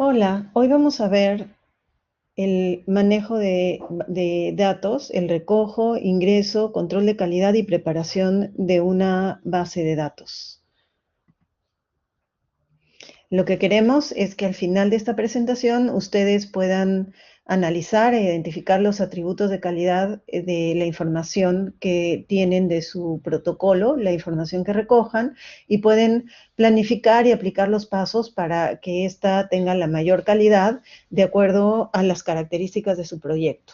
Hola, hoy vamos a ver el manejo de datos, el recojo, ingreso, control de calidad y preparación de una base de datos. Lo que queremos es que al final de esta presentación ustedes puedan analizar e identificar los atributos de calidad de la información que tienen de su protocolo, la información que recojan, y pueden planificar y aplicar los pasos para que ésta tenga la mayor calidad de acuerdo a las características de su proyecto.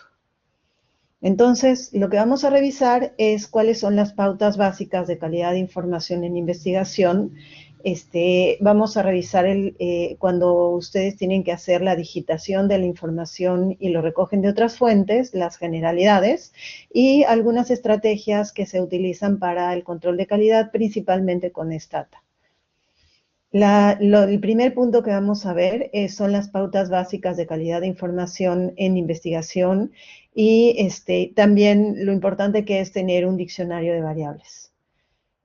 Entonces, lo que vamos a revisar es cuáles son las pautas básicas de calidad de información en investigación. Vamos a revisar cuando ustedes tienen que hacer la digitación de la información y lo recogen de otras fuentes, las generalidades y algunas estrategias que se utilizan para el control de calidad, principalmente con Stata. El primer punto que vamos a ver son las pautas básicas de calidad de información en investigación y también lo importante que es tener un diccionario de variables.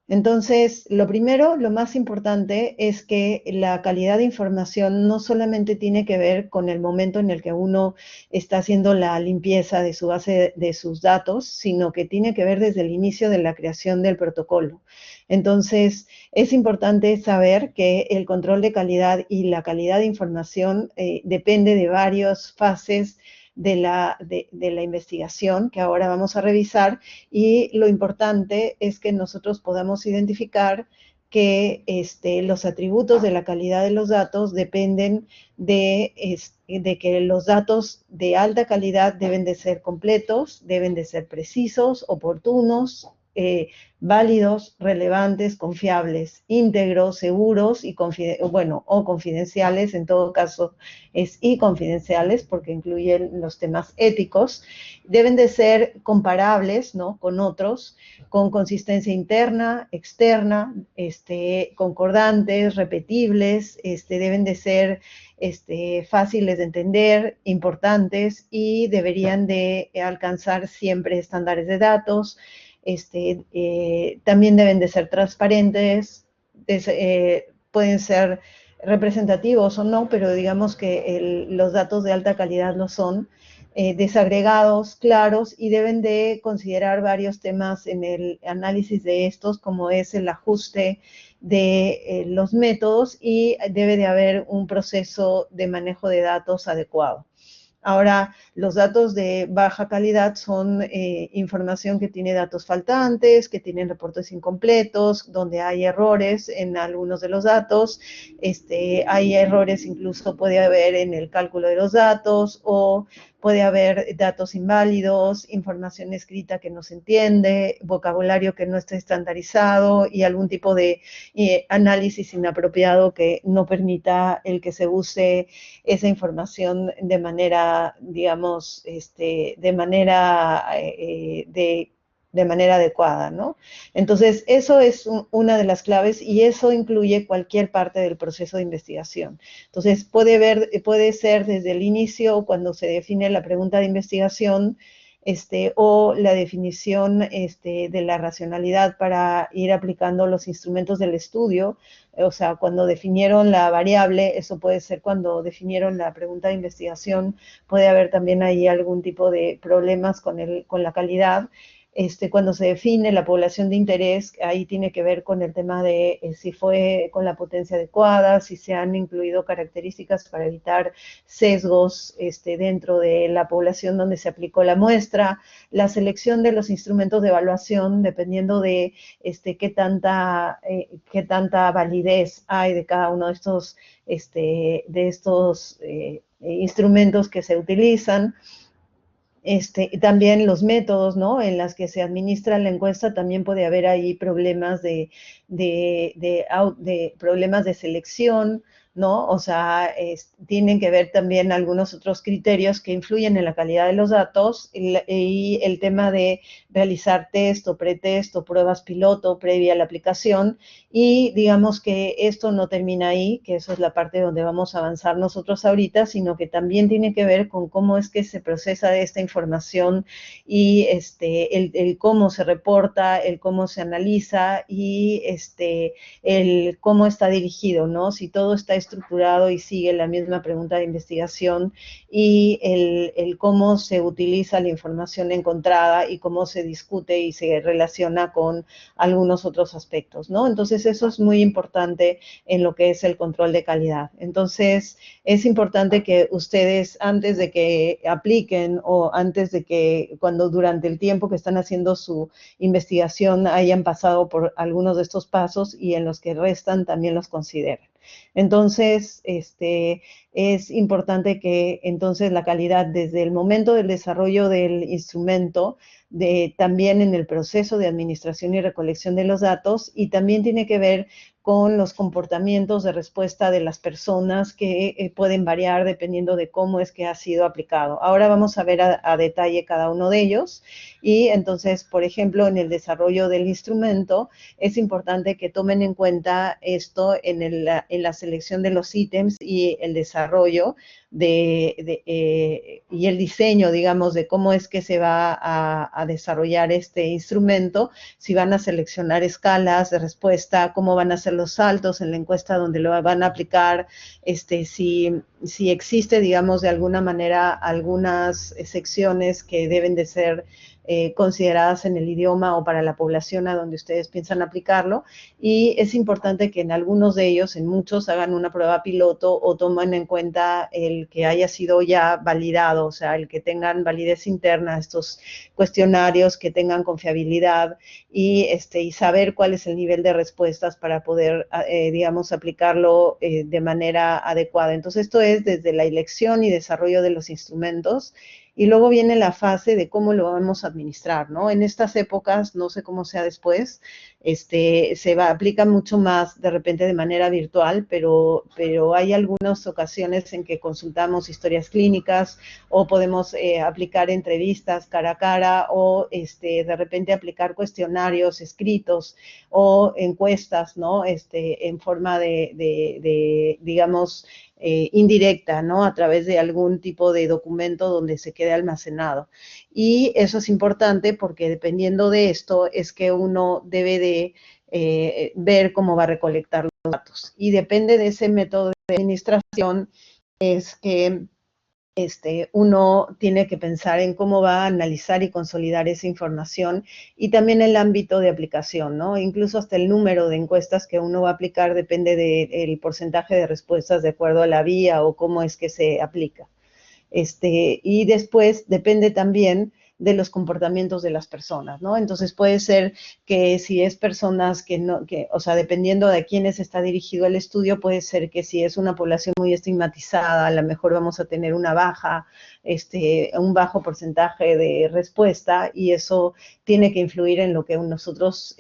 Entonces, lo primero, lo más importante es que la calidad de información no solamente tiene que ver con el momento en el que uno está haciendo la limpieza de su base de sus datos, sino que tiene que ver desde el inicio de la creación del protocolo. Entonces, es importante saber que el control de calidad y la calidad de información depende de varias fases de la investigación que ahora vamos a revisar, y lo importante es que nosotros podamos identificar que los atributos de la calidad de los datos dependen de que los datos de alta calidad deben de ser completos, deben de ser precisos, oportunos, válidos, relevantes, confiables, íntegros, seguros y o confidenciales, en todo caso y confidenciales porque incluyen los temas éticos. Deben de ser comparables, ¿no?, con otros, con consistencia interna, externa, concordantes, repetibles, deben de ser fáciles de entender, importantes, y deberían de alcanzar siempre estándares de datos. También deben de ser transparentes, pueden ser representativos o no, pero digamos que los datos de alta calidad lo son, desagregados, claros, y deben de considerar varios temas en el análisis de estos, como es el ajuste de los métodos, y debe de haber un proceso de manejo de datos adecuado. Ahora, los datos de baja calidad son información que tiene datos faltantes, que tienen reportes incompletos, donde hay errores en algunos de los datos. Hay errores, incluso puede haber en el cálculo de los datos, o puede haber datos inválidos, información escrita que no se entiende, vocabulario que no está estandarizado y algún tipo de análisis inapropiado que no permita el que se use esa información de manera, digamos, de manera adecuada, ¿no? Entonces, eso es una de las claves, y eso incluye cualquier parte del proceso de investigación. Entonces, puede ser desde el inicio, cuando se define la pregunta de investigación, o la definición de la racionalidad para ir aplicando los instrumentos del estudio. O sea, cuando definieron la variable, eso puede ser cuando definieron la pregunta de investigación, puede haber también ahí algún tipo de problemas con la calidad. Cuando se define la población de interés, ahí tiene que ver con el tema de si fue con la potencia adecuada, si se han incluido características para evitar sesgos dentro de la población donde se aplicó la muestra, la selección de los instrumentos de evaluación, dependiendo de qué tanta validez hay de cada uno de estos instrumentos que se utilizan. También los métodos, ¿no?, en las que se administra la encuesta, también puede haber ahí problemas problemas de selección, ¿no? O sea, tienen que ver también algunos otros criterios que influyen en la calidad de los datos, y el tema de realizar test o pretest o pruebas piloto previa a la aplicación. Y digamos que esto no termina ahí, que eso es la parte donde vamos a avanzar nosotros ahorita, sino que también tiene que ver con cómo es que se procesa esta información, y el cómo se reporta, el cómo se analiza, y el cómo está dirigido, ¿no? Si todo está estructurado y sigue la misma pregunta de investigación, y el cómo se utiliza la información encontrada y cómo se discute y se relaciona con algunos otros aspectos, ¿no? Entonces, eso es muy importante en lo que es el control de calidad. Entonces, es importante que ustedes, antes de que apliquen o antes de que, cuando durante el tiempo que están haciendo su investigación, hayan pasado por algunos de estos pasos, y en los que restan también los consideren. Entonces, es importante que entonces la calidad, desde el momento del desarrollo del instrumento, también en el proceso de administración y recolección de los datos, y también tiene que ver con los comportamientos de respuesta de las personas, que pueden variar dependiendo de cómo es que ha sido aplicado. Ahora vamos a ver a detalle cada uno de ellos. Y entonces, por ejemplo, en el desarrollo del instrumento, es importante que tomen en cuenta esto en la selección de los ítems y el desarrollo y el diseño, digamos, de cómo es que se va a desarrollar este instrumento, si van a seleccionar escalas de respuesta, cómo van a ser los saltos en la encuesta donde lo van a aplicar, si existe, digamos, de alguna manera algunas secciones que deben de ser consideradas en el idioma o para la población a donde ustedes piensan aplicarlo. Y es importante que en algunos de ellos, en muchos, hagan una prueba piloto o tomen en cuenta el que haya sido ya validado, o sea, el que tengan validez interna, estos cuestionarios, que tengan confiabilidad, y saber cuál es el nivel de respuestas para poder, digamos, aplicarlo de manera adecuada. Entonces, esto es desde la elección y desarrollo de los instrumentos. Y luego viene la fase de cómo lo vamos a administrar, ¿no? En estas épocas, no sé cómo sea después, aplica mucho más de repente de manera virtual, pero hay algunas ocasiones en que consultamos historias clínicas, o podemos aplicar entrevistas cara a cara, o de repente aplicar cuestionarios escritos o encuestas, ¿no? En forma digamos, indirecta, ¿no? A través de algún tipo de documento donde se quede almacenado. Y eso es importante porque dependiendo de esto es que uno debe de ver cómo va a recolectar los datos. Y depende de ese método de administración es que uno tiene que pensar en cómo va a analizar y consolidar esa información, y también el ámbito de aplicación, ¿no? Incluso hasta el número de encuestas que uno va a aplicar depende del porcentaje de respuestas de acuerdo a la vía o cómo es que se aplica. Y después depende también de los comportamientos de las personas, ¿no? Entonces puede ser que si es personas o sea, dependiendo de a quiénes está dirigido el estudio, puede ser que si es una población muy estigmatizada, a lo mejor vamos a tener un bajo porcentaje de respuesta, y eso tiene que influir en lo que nosotros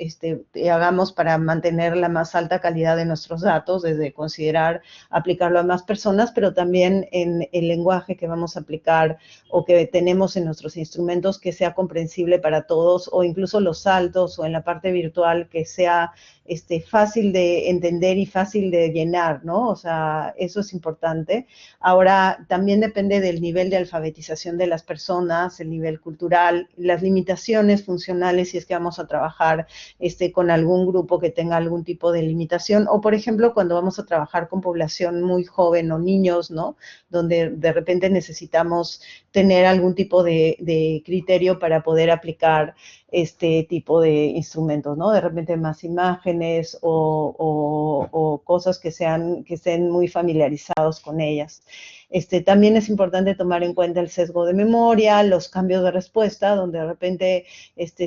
hagamos para mantener la más alta calidad de nuestros datos, desde considerar aplicarlo a más personas, pero también en el lenguaje que vamos a aplicar o que tenemos en nuestros instrumentos, que sea comprensible para todos, o incluso los saltos, o en la parte virtual, que sea fácil de entender y fácil de llenar, ¿no? O sea, eso es importante. Ahora, también depende del nivel de alfabetización de las personas, el nivel cultural, las limitaciones funcionales, si es que vamos a trabajar con algún grupo que tenga algún tipo de limitación, o por ejemplo, cuando vamos a trabajar con población muy joven o niños, ¿no? Donde de repente necesitamos tener algún tipo de criterio para poder aplicar este tipo de instrumentos, ¿no? De repente más imágenes o cosas que estén muy familiarizados con ellas. También es importante tomar en cuenta el sesgo de memoria, los cambios de respuesta, donde de repente,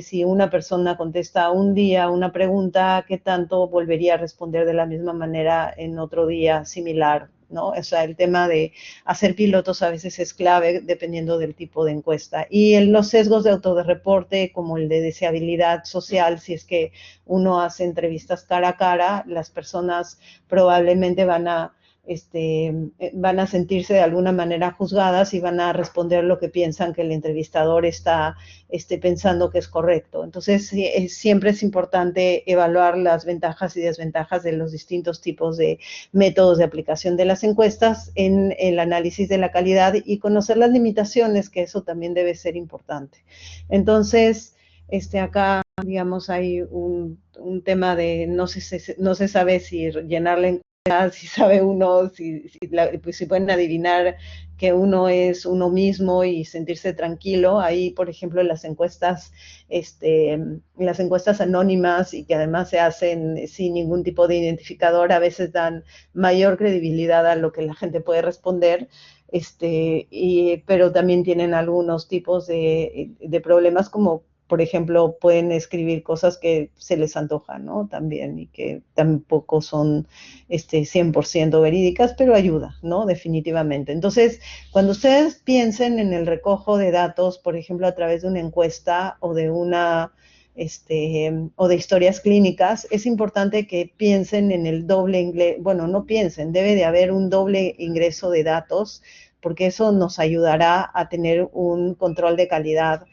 si una persona contesta un día una pregunta, ¿qué tanto volvería a responder de la misma manera en otro día similar, ¿no? O sea, el tema de hacer pilotos a veces es clave dependiendo del tipo de encuesta. Y los sesgos de autoreporte, como el de deseabilidad social, si es que uno hace entrevistas cara a cara, las personas probablemente van a sentirse de alguna manera juzgadas y van a responder lo que piensan que el entrevistador está pensando que es correcto. Entonces, siempre es importante evaluar las ventajas y desventajas de los distintos tipos de métodos de aplicación de las encuestas en el análisis de la calidad, y conocer las limitaciones, que eso también debe ser importante. Entonces, acá, digamos, hay un tema de no se sabe si llenar la encuesta si sabe uno, pues, si pueden adivinar que uno es uno mismo y sentirse tranquilo. Ahí, por ejemplo, las encuestas anónimas y que además se hacen sin ningún tipo de identificador, a veces dan mayor credibilidad a lo que la gente puede responder. Pero también tienen algunos tipos de problemas, como por ejemplo pueden escribir cosas que se les antojan, ¿no? También, y que tampoco son 100% verídicas, pero ayuda, ¿no? Definitivamente. Entonces, cuando ustedes piensen en el recojo de datos, por ejemplo, a través de una encuesta o o de historias clínicas, es importante que piensen en el doble ingreso. Bueno, no piensen, debe de haber un doble ingreso de datos, porque eso nos ayudará a tener un control de calidad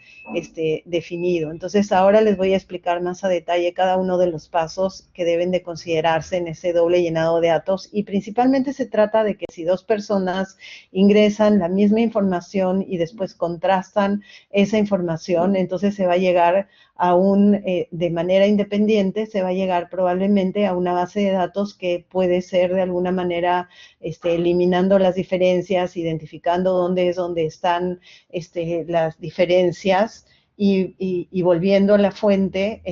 definido. Entonces, ahora les voy a explicar más a detalle cada uno de los pasos que deben de considerarse en ese doble llenado de datos, y principalmente se trata de que si dos personas ingresan la misma información y después contrastan esa información, entonces se va a llegar de manera independiente, se va a llegar probablemente a una base de datos que puede ser de alguna manera eliminando las diferencias, identificando dónde es donde están las diferencias, y volviendo a la fuente,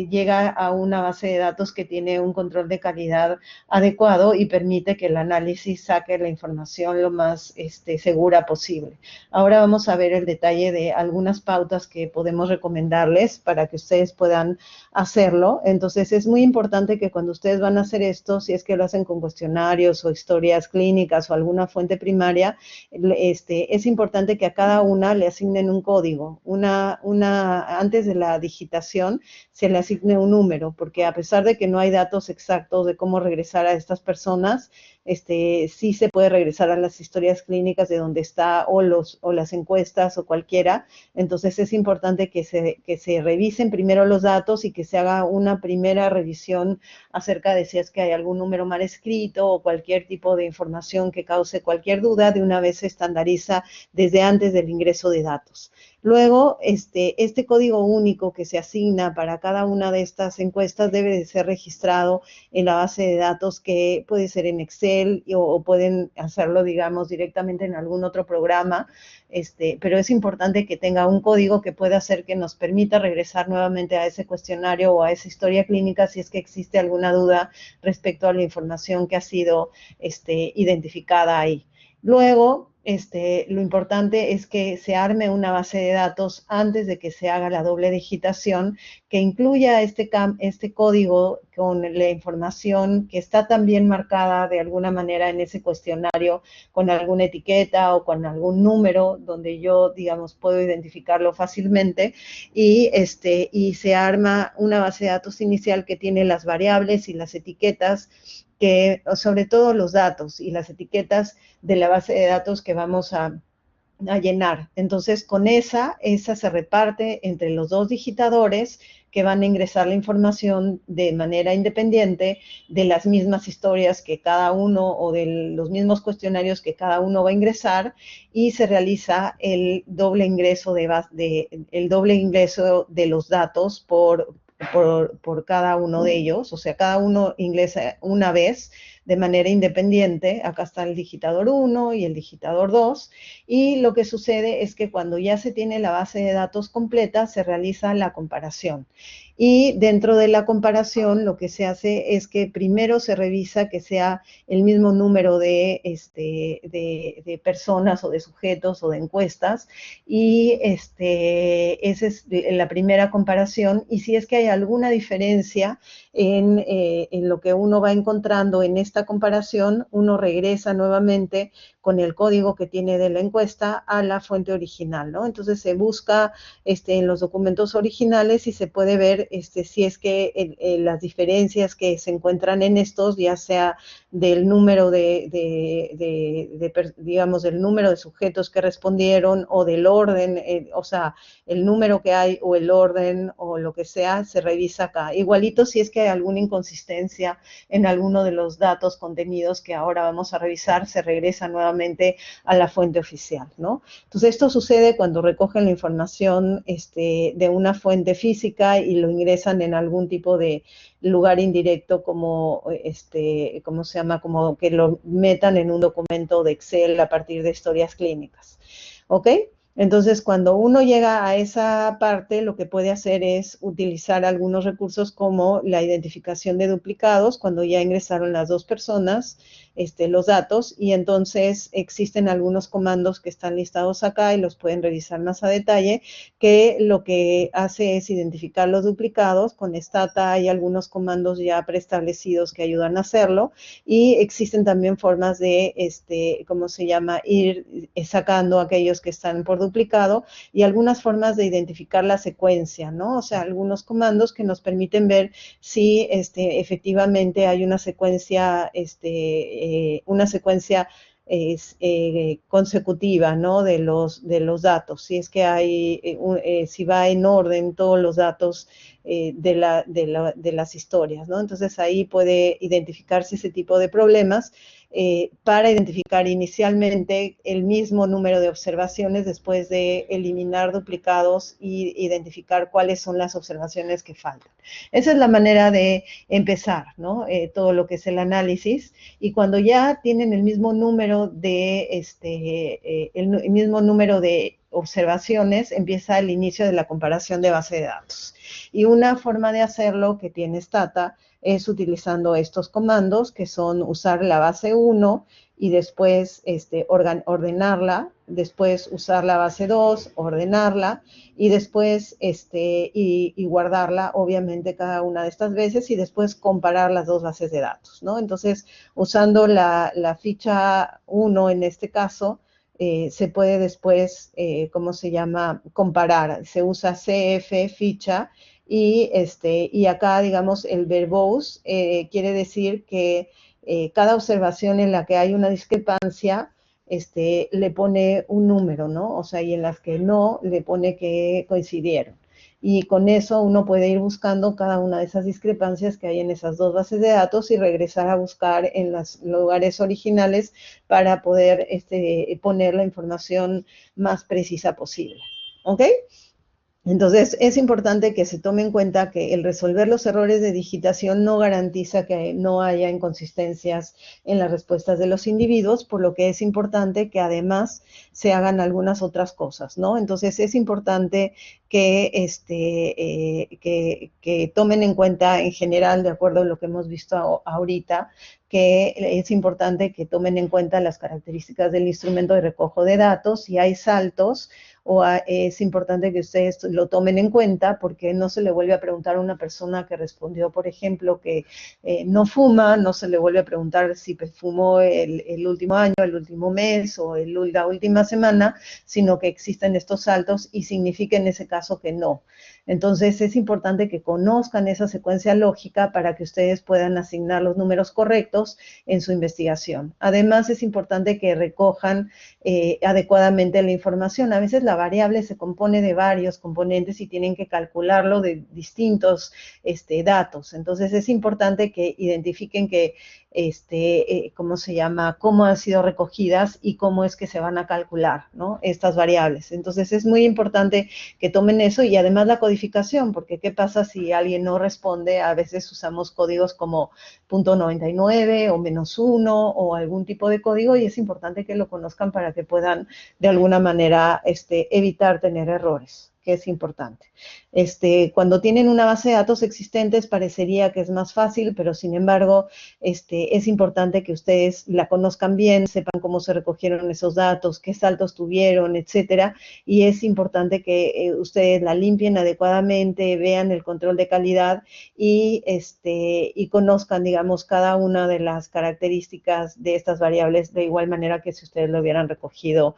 llega a una base de datos que tiene un control de calidad adecuado y permite que el análisis saque la información lo más segura posible. Ahora vamos a ver el detalle de algunas pautas que podemos recomendarles para que ustedes puedan hacerlo. Entonces, es muy importante que cuando ustedes van a hacer esto, si es que lo hacen con cuestionarios o historias clínicas o alguna fuente primaria, es importante que a cada una le asignen un código. Antes de la digitación se le asigne un número, porque a pesar de que no hay datos exactos de cómo regresar a estas personas, sí se puede regresar a las historias clínicas de donde está, o las encuestas o cualquiera. Entonces es importante que se revisen primero los datos y que se haga una primera revisión acerca de si es que hay algún número mal escrito o cualquier tipo de información que cause cualquier duda. De una vez se estandariza desde antes del ingreso de datos. Luego, este código único que se asigna para cada una de estas encuestas debe de ser registrado en la base de datos, que puede ser en Excel o pueden hacerlo, digamos, directamente en algún otro programa, pero es importante que tenga un código que pueda hacer que nos permita regresar nuevamente a ese cuestionario o a esa historia clínica si es que existe alguna duda respecto a la información que ha sido identificada ahí. Luego, lo importante es que se arme una base de datos antes de que se haga la doble digitación, que incluya este código con la información que está también marcada de alguna manera en ese cuestionario, con alguna etiqueta o con algún número donde yo, digamos, puedo identificarlo fácilmente, y se arma una base de datos inicial que tiene las variables y las etiquetas, sobre todo los datos y las etiquetas de la base de datos que vamos a llenar. Entonces, con esa se reparte entre los dos digitadores, que van a ingresar la información de manera independiente de las mismas historias que cada uno, o de los mismos cuestionarios que cada uno va a ingresar, y se realiza el doble ingreso de los datos por cada uno de ellos. O sea, cada uno ingresa una vez de manera independiente. Acá está el digitador 1 y el digitador 2, y lo que sucede es que cuando ya se tiene la base de datos completa, se realiza la comparación. Y dentro de la comparación, lo que se hace es que primero se revisa que sea el mismo número de personas o de sujetos o de encuestas, y esa es la primera comparación. Y si es que hay alguna diferencia en lo que uno va encontrando en esta comparación, uno regresa nuevamente con el código que tiene de la encuesta a la fuente original, ¿no? Entonces se busca en los documentos originales y se puede ver si es que las diferencias que se encuentran en estos, ya sea del número digamos, del número de sujetos que respondieron, o del orden, o sea, el número que hay o el orden o lo que sea, se revisa acá. Igualito si es que hay alguna inconsistencia en alguno de los datos contenidos que ahora vamos a revisar, se regresa nuevamente a la fuente oficial, ¿no? Entonces, esto sucede cuando recogen la información de una fuente física y lo ingresan en algún tipo de lugar indirecto como, ¿cómo se llama? Como que lo metan en un documento de Excel a partir de historias clínicas, ¿ok? Entonces, cuando uno llega a esa parte, lo que puede hacer es utilizar algunos recursos como la identificación de duplicados, cuando ya ingresaron las dos personas, los datos, y entonces existen algunos comandos que están listados acá y los pueden revisar más a detalle, que lo que hace es identificar los duplicados. Con Stata hay algunos comandos ya preestablecidos que ayudan a hacerlo, y existen también formas de, ¿cómo se llama?, ir sacando aquellos que están por duplicado, y algunas formas de identificar la secuencia, ¿no? O sea, algunos comandos que nos permiten ver si efectivamente hay una secuencia, consecutiva, ¿no? De los datos, si es que hay, si va en orden todos los datos de las historias, ¿no? Entonces ahí puede identificarse ese tipo de problemas para identificar inicialmente el mismo número de observaciones después de eliminar duplicados y identificar cuáles son las observaciones que faltan. Esa es la manera de empezar, ¿no? Todo lo que es el análisis, y cuando ya tienen el mismo número de, el mismo número de observaciones, empieza el inicio de la comparación de base de datos. Y una forma de hacerlo que tiene Stata es utilizando estos comandos, que son usar la base 1 y después ordenarla, después usar la base 2, ordenarla, y después y guardarla, obviamente, cada una de estas veces, y después comparar las dos bases de datos, ¿no? Entonces, usando la ficha 1 en este caso, se puede después, ¿cómo se llama?, comparar. Se usa CF ficha, y acá, digamos, el verbose quiere decir que cada observación en la que hay una discrepancia, le pone un número, ¿no? O sea, y en las que no, le pone que coincidieron. Y con eso uno puede ir buscando cada una de esas discrepancias que hay en esas dos bases de datos y regresar a buscar en los lugares originales para poder poner la información más precisa posible. ¿Ok? Entonces, es importante que se tome en cuenta que el resolver los errores de digitación no garantiza que no haya inconsistencias en las respuestas de los individuos, por lo que es importante que además se hagan algunas otras cosas, ¿no? Entonces, es importante que, que tomen en cuenta en general, de acuerdo a lo que hemos visto ahorita, que es importante que tomen en cuenta las características del instrumento de recojo de datos. Si hay saltos, es importante que ustedes lo tomen en cuenta, porque no se le vuelve a preguntar a una persona que respondió, por ejemplo, que no fuma, no se le vuelve a preguntar si fumó el último año, el último mes o la última semana, sino que existen estos saltos y significa en ese caso que no. Entonces, es importante que conozcan esa secuencia lógica para que ustedes puedan asignar los números correctos en su investigación. Además, es importante que recojan adecuadamente la información. A veces la variable se compone de varios componentes y tienen que calcularlo de distintos datos. Entonces, es importante que identifiquen que, ¿cómo se llama?, cómo han sido recogidas y cómo es que se van a calcular, ¿no?, estas variables. Entonces, es muy importante que tomen eso, y además la codificación, porque ¿qué pasa si alguien no responde? A veces usamos códigos como .99 o -1 o algún tipo de código, y es importante que lo conozcan para que puedan de alguna manera evitar tener errores, que es importante. Cuando tienen una base de datos existentes parecería que es más fácil, pero sin embargo es importante que ustedes la conozcan bien, sepan cómo se recogieron esos datos, qué saltos tuvieron, etcétera, y es importante que ustedes la limpien adecuadamente, vean el control de calidad y conozcan, digamos, cada una de las características de estas variables de igual manera que si ustedes lo hubieran recogido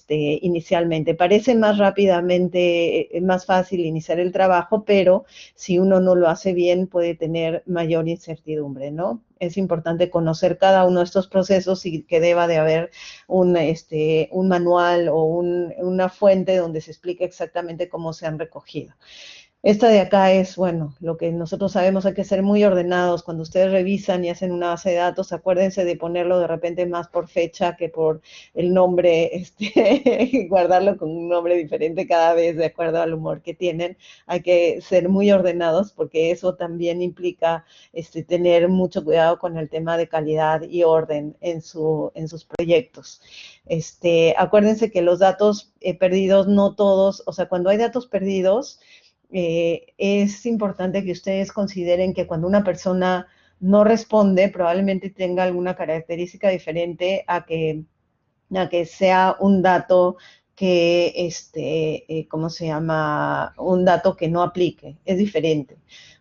inicialmente. Parece más rápidamente, más fácil iniciar el trabajo, pero si uno no lo hace bien puede tener mayor incertidumbre, ¿no? Es importante conocer cada uno de estos procesos y que deba de haber un manual o una fuente donde se explique exactamente cómo se han recogido. Esta de acá es, bueno, lo que nosotros sabemos, hay que ser muy ordenados. Cuando ustedes revisan y hacen una base de datos, acuérdense de ponerlo de repente más por fecha que por el nombre, guardarlo con un nombre diferente cada vez de acuerdo al humor que tienen. Hay que ser muy ordenados porque eso también implica tener mucho cuidado con el tema de calidad y orden en sus proyectos. Acuérdense que los datos perdidos, no todos, o sea, cuando hay datos perdidos, es importante que ustedes consideren que cuando una persona no responde, probablemente tenga alguna característica diferente a que sea un dato que, ¿cómo se llama? Un dato que no aplique, es diferente.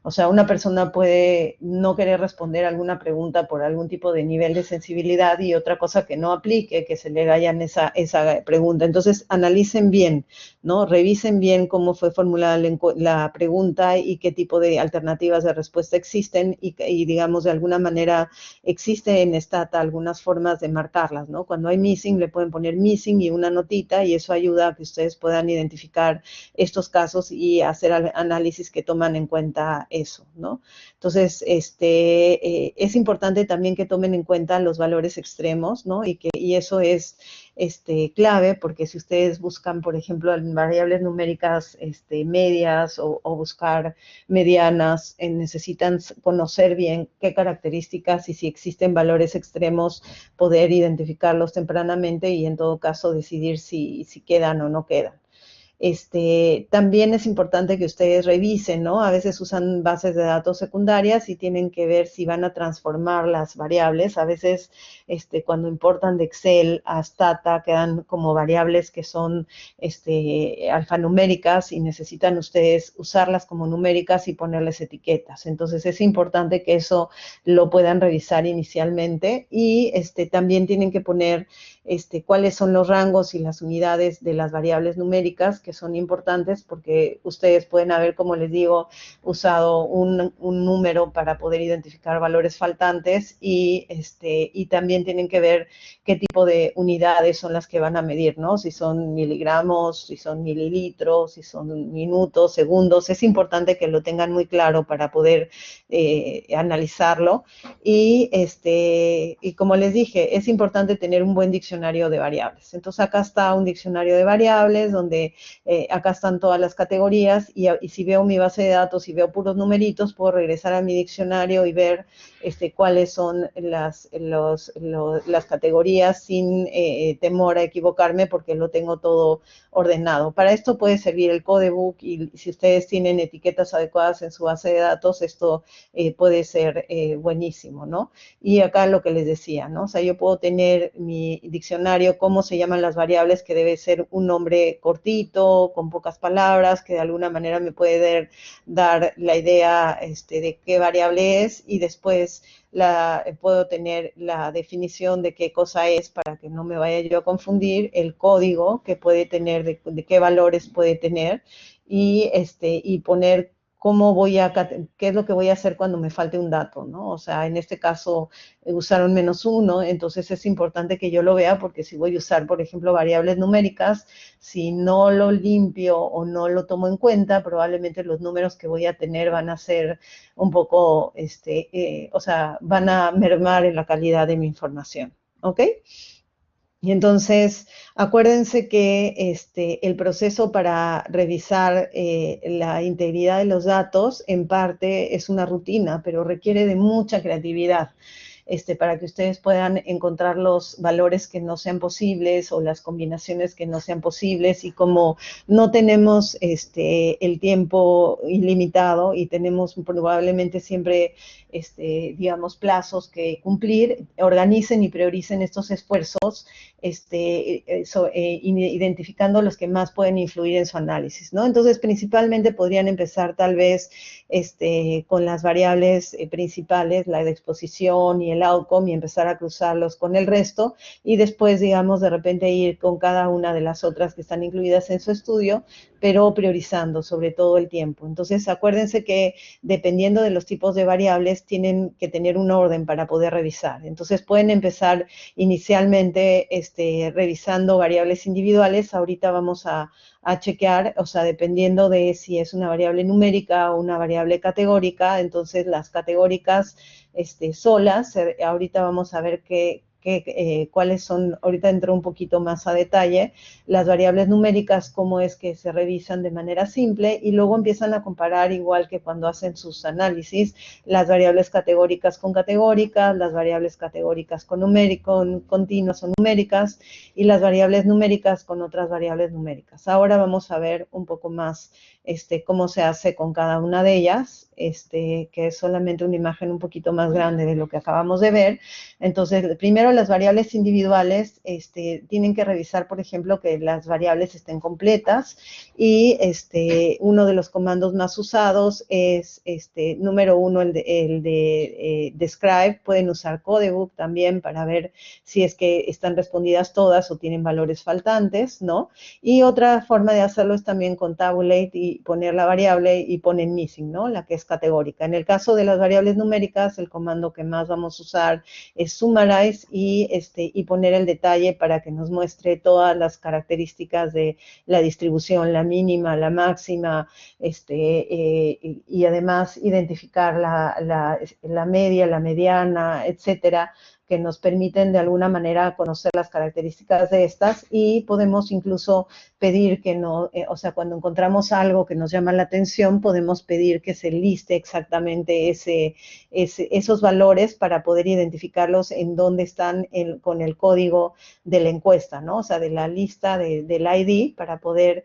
O sea, una persona puede no querer responder a alguna pregunta por algún tipo de nivel de sensibilidad y otra cosa que no aplique, que se le vayan esa pregunta. Entonces, analicen bien, ¿no? Revisen bien cómo fue formulada la pregunta y qué tipo de alternativas de respuesta existen y digamos, de alguna manera existe en Stata algunas formas de marcarlas, ¿no? Cuando hay missing, le pueden poner missing y una notita y eso ayuda a que ustedes puedan identificar estos casos y hacer análisis que toman en cuenta eso, ¿no? Entonces, es importante también que tomen en cuenta los valores extremos, ¿no? Y eso es clave porque si ustedes buscan, por ejemplo, en variables numéricas medias o buscar medianas, necesitan conocer bien qué características y si existen valores extremos, poder identificarlos tempranamente y en todo caso decidir si quedan o no quedan. También es importante que ustedes revisen, ¿no? A veces usan bases de datos secundarias y tienen que ver si van a transformar las variables. A veces, cuando importan de Excel a Stata, quedan como variables que son alfanuméricas y necesitan ustedes usarlas como numéricas y ponerles etiquetas. Entonces, es importante que eso lo puedan revisar inicialmente y también tienen que poner cuáles son los rangos y las unidades de las variables numéricas que son importantes porque ustedes pueden haber, como les digo, usado un número para poder identificar valores faltantes y también tienen que ver qué tipo de unidades son las que van a medir, ¿no? Si son miligramos, si son mililitros, si son minutos, segundos. Es importante que lo tengan muy claro para poder analizarlo. Y como les dije, es importante tener un buen diccionario de variables. Entonces, acá está un diccionario de variables donde acá están todas las categorías y si veo mi base de datos y veo puros numeritos, puedo regresar a mi diccionario y ver cuáles son las categorías sin temor a equivocarme porque lo tengo todo ordenado. Para esto puede servir el codebook y si ustedes tienen etiquetas adecuadas en su base de datos, esto puede ser buenísimo, ¿no? Y acá lo que les decía, ¿no? O sea, yo puedo tener mi diccionario, cómo se llaman las variables, que debe ser un nombre cortito, con pocas palabras, que de alguna manera me puede dar la idea de qué variable es y después puedo tener la definición de qué cosa es para que no me vaya yo a confundir, el código que puede tener, de qué valores puede tener y poner qué es lo que voy a hacer cuando me falte un dato, ¿no? O sea, en este caso usaron -1, entonces es importante que yo lo vea porque si voy a usar, por ejemplo, variables numéricas, si no lo limpio o no lo tomo en cuenta, probablemente los números que voy a tener van a ser un poco, o sea, van a mermar en la calidad de mi información, ¿ok? Y entonces, acuérdense que el proceso para revisar la integridad de los datos, en parte es una rutina, pero requiere de mucha creatividad. Para que ustedes puedan encontrar los valores que no sean posibles o las combinaciones que no sean posibles y como no tenemos el tiempo ilimitado y tenemos probablemente siempre, digamos, plazos que cumplir, organicen y prioricen estos esfuerzos identificando los que más pueden influir en su análisis, ¿no? Entonces, principalmente podrían empezar tal vez con las variables principales, la de exposición y el outcome, y empezar a cruzarlos con el resto, y después, digamos, de repente ir con cada una de las otras que están incluidas en su estudio, pero priorizando sobre todo el tiempo. Entonces, acuérdense que dependiendo de los tipos de variables, tienen que tener un orden para poder revisar. Entonces, pueden empezar inicialmente revisando variables individuales. Ahorita vamos a chequear, o sea, dependiendo de si es una variable numérica o una variable categórica. Entonces, las categóricas solas, ahorita vamos a ver cuáles son, ahorita entro un poquito más a detalle, las variables numéricas, cómo es que se revisan de manera simple, y luego empiezan a comparar, igual que cuando hacen sus análisis, las variables categóricas con categóricas, las variables categóricas con continuas o numéricas, y las variables numéricas con otras variables numéricas. Ahora vamos a ver un poco más cómo se hace con cada una de ellas, que es solamente una imagen un poquito más grande de lo que acabamos de ver. Entonces, primero las variables individuales tienen que revisar, por ejemplo, que las variables estén completas, y uno de los comandos más usados es, número uno, el de describe. Pueden usar codebook también para ver si es que están respondidas todas o tienen valores faltantes, ¿no? Y otra forma de hacerlo es también con tabulate y poner la variable y ponen missing, ¿no? La que es categórica. En el caso de las variables numéricas, el comando que más vamos a usar es summarize y poner el detalle para que nos muestre todas las características de la distribución, la mínima, la máxima, y además identificar la media, la mediana, etcétera, que nos permiten de alguna manera conocer las características de estas, y podemos incluso pedir que no, o sea, cuando encontramos algo que nos llama la atención, podemos pedir que se liste exactamente esos valores para poder identificarlos en dónde están con el código de la encuesta, ¿no? O sea, de la lista del ID, para poder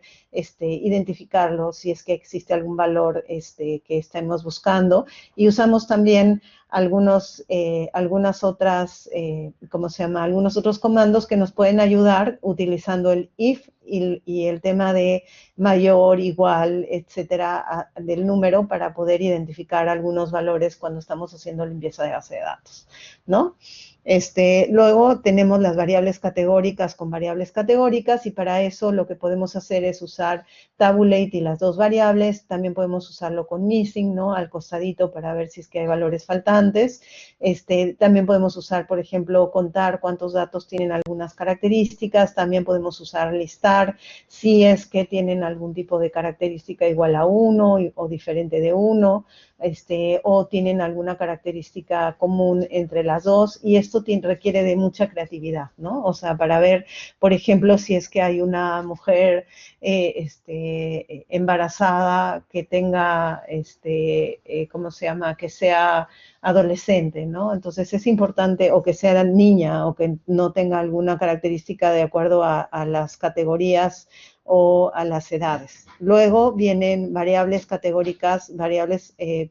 identificarlo si es que existe algún valor que estemos buscando. Y usamos también algunas otras, algunos otros comandos que nos pueden ayudar utilizando el if y el tema de mayor, igual, etcétera, del número, para poder identificar algunos valores cuando estamos haciendo limpieza de base de datos, ¿no? Luego tenemos las variables categóricas con variables categóricas, y para eso lo que podemos hacer es usar tabulate y las dos variables. También podemos usarlo con missing, ¿no? Al costadito, para ver si es que hay valores faltantes. También podemos usar, por ejemplo, contar cuántos datos tienen algunas características. También podemos usar listar si es que tienen algún tipo de característica igual a 1 o diferente de 1. O tienen alguna característica común entre las dos, y esto requiere de mucha creatividad, ¿no? O sea, para ver, por ejemplo, si es que hay una mujer embarazada que tenga, ¿cómo se llama? Que sea adolescente, ¿no? Entonces es importante, o que sea niña, o que no tenga alguna característica de acuerdo a las categorías o a las edades. Luego vienen variables categóricas,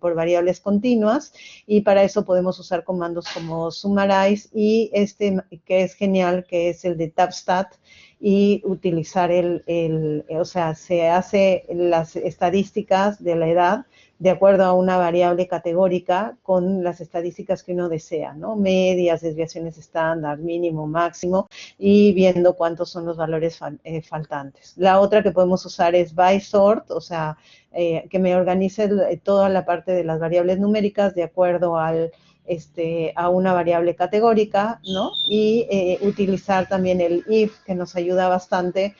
por variables continuas, y para eso podemos usar comandos como summarize y que es genial, que es el de tabstat, y utilizar o sea, se hace las estadísticas de la edad de acuerdo a una variable categórica con las estadísticas que uno desea, ¿no? Medias, desviaciones estándar, mínimo, máximo, y viendo cuántos son los valores faltantes. La otra que podemos usar es by sort, o sea, que me organice toda la parte de las variables numéricas de acuerdo a una variable categórica, ¿no? Y utilizar también el if, que nos ayuda bastante,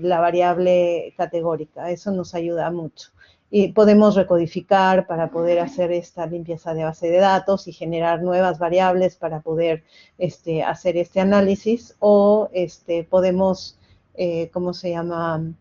la variable categórica. Eso nos ayuda mucho. Y podemos recodificar para poder hacer esta limpieza de base de datos y generar nuevas variables para poder hacer este análisis, o podemos, ¿cómo se llama?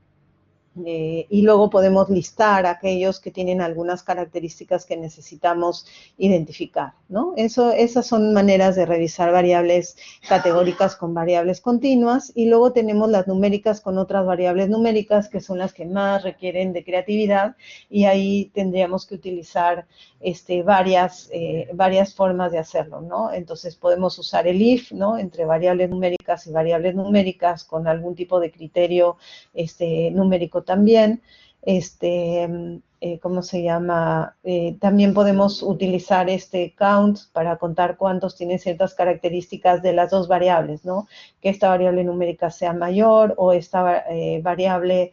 Y luego podemos listar aquellos que tienen algunas características que necesitamos identificar, ¿no? Esas son maneras de revisar variables categóricas con variables continuas. Y luego tenemos las numéricas con otras variables numéricas, que son las que más requieren de creatividad, y ahí tendríamos que utilizar varias formas de hacerlo, ¿no? Entonces podemos usar el if, ¿no? Entre variables numéricas y variables numéricas con algún tipo de criterio numérico también. ¿Cómo se llama? También podemos utilizar count para contar cuántos tienen ciertas características de las dos variables, ¿no? Que esta variable numérica sea mayor, o esta variable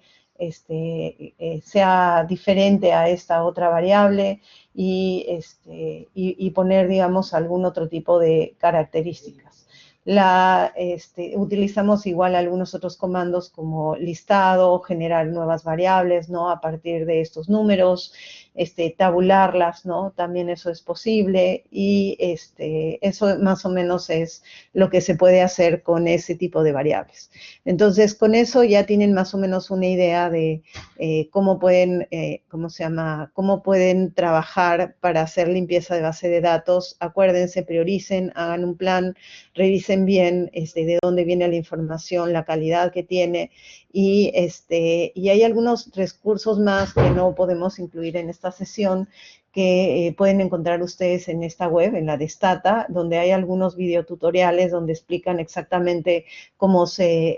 sea diferente a esta otra variable y poner, digamos, algún otro tipo de características. Utilizamos igual algunos otros comandos como listado, generar nuevas variables, ¿no? A partir de estos números, tabularlas, ¿no? También eso es posible y eso más o menos es lo que se puede hacer con ese tipo de variables. Entonces, con eso ya tienen más o menos una idea de cómo pueden, cómo pueden trabajar para hacer limpieza de base de datos. Acuérdense, prioricen, hagan un plan, revisen bien de dónde viene la información, la calidad que tiene y hay algunos recursos más que no podemos incluir en esta sesión que pueden encontrar ustedes en esta web, en la de Stata, donde hay algunos videotutoriales donde explican exactamente cómo se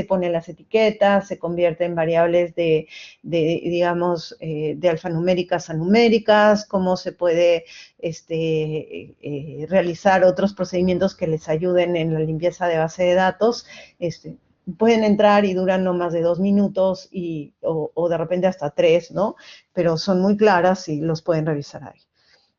ponen las etiquetas, se convierten variables digamos, de alfanuméricas a numéricas, cómo se puede realizar otros procedimientos que les ayuden en la limpieza de base de datos. Pueden entrar y duran no más de 2 minutos o de repente hasta 3, ¿no? Pero son muy claras y los pueden revisar ahí.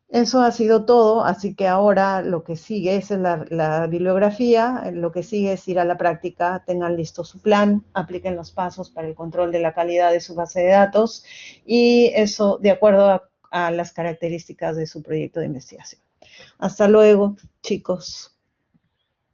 Eso ha sido todo, así que ahora lo que sigue es la bibliografía, lo que sigue es ir a la práctica, tengan listo su plan, apliquen los pasos para el control de la calidad de su base de datos y eso de acuerdo a las características de su proyecto de investigación. Hasta luego, chicos.